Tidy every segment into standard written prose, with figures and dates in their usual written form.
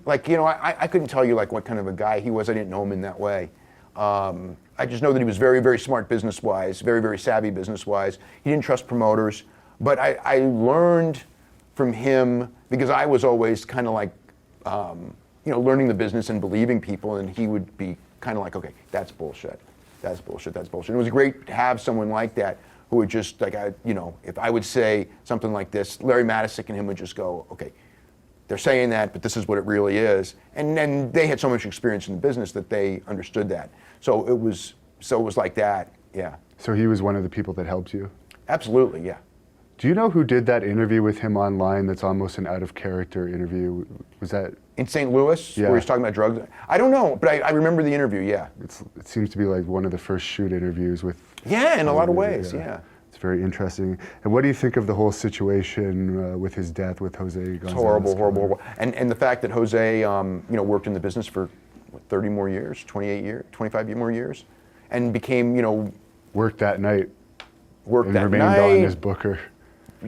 Like, you know, I couldn't tell you like what kind of a guy he was. I didn't know him in that way. I just know that he was very, very smart business-wise, very, very savvy business-wise. He didn't trust promoters. But I learned from him, because I was always kind of like, you know, learning the business and believing people, and he would be kind of like, okay, that's bullshit. That's bullshit, that's bullshit. It was great to have someone like that who would just, like, you know, if I would say something like this, Larry Matisic and him would just go, okay, they're saying that, but this is what it really is. And then they had so much experience in the business that they understood that. So it was like that, yeah. So he was one of the people that helped you? Absolutely, yeah. Do you know who did that interview with him online that's almost an out-of-character interview? Was that... In St. Louis, yeah, where he's talking about drugs? I don't know, but I remember the interview, yeah. It seems to be like one of the first shoot interviews with... Yeah, in a lot of ways, yeah. It's very interesting. And what do you think of the whole situation with his death, with Jose Gonzalez? It's horrible, horrible, horrible. And the fact that Jose, you know, worked in the business for what, 30 more years, 28 years, 25 more years, and became, you know... Worked that night. Worked that night. And remained on as Booker.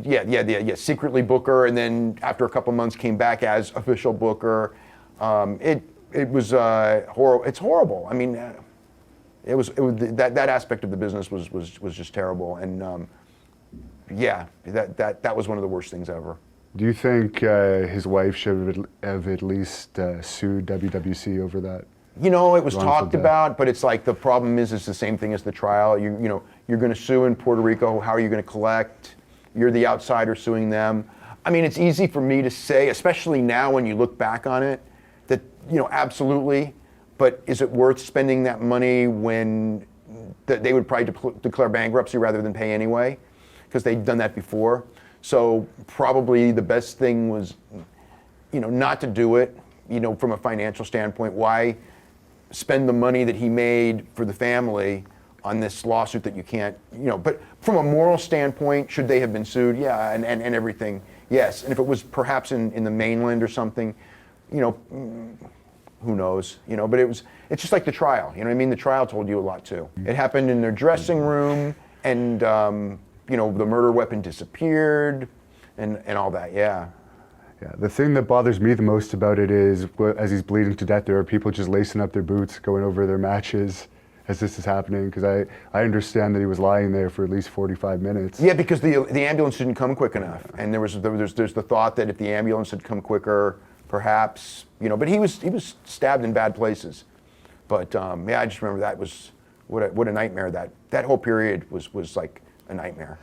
Yeah, secretly Booker, and then after a couple months came back as official Booker. It was horrible. It's horrible. I mean, it was that aspect of the business was just terrible, and yeah, that was one of the worst things ever. Do you think his wife should have at least sued WWC over that? You know, it was talked about, but it's like the problem is it's the same thing as the trial. You know, you're going to sue in Puerto Rico. How are you going to collect? You're the outsider suing them. I mean, it's easy for me to say, especially now when you look back on it, that, you know, absolutely, but is it worth spending that money when they would probably declare bankruptcy rather than pay anyway? Because they'd done that before. So probably the best thing was, you know, not to do it, you know, from a financial standpoint. Why spend the money that he made for the family on this lawsuit that you can't, you know, but from a moral standpoint, should they have been sued? Yeah, and everything, yes. And if it was perhaps in the mainland or something, you know, who knows, you know, but it's just like the trial, you know what I mean? The trial told you a lot too. It happened in their dressing room, and, you know, the murder weapon disappeared, and all that, yeah. Yeah, the thing that bothers me the most about it is, as he's bleeding to death, there are people just lacing up their boots, going over their matches as this is happening, because I understand that he was lying there for at least 45 minutes. Yeah, because the ambulance didn't come quick enough, and there's the thought that if the ambulance had come quicker, perhaps, you know, but he was stabbed in bad places. But yeah, I just remember that was what a nightmare. That whole period was like a nightmare.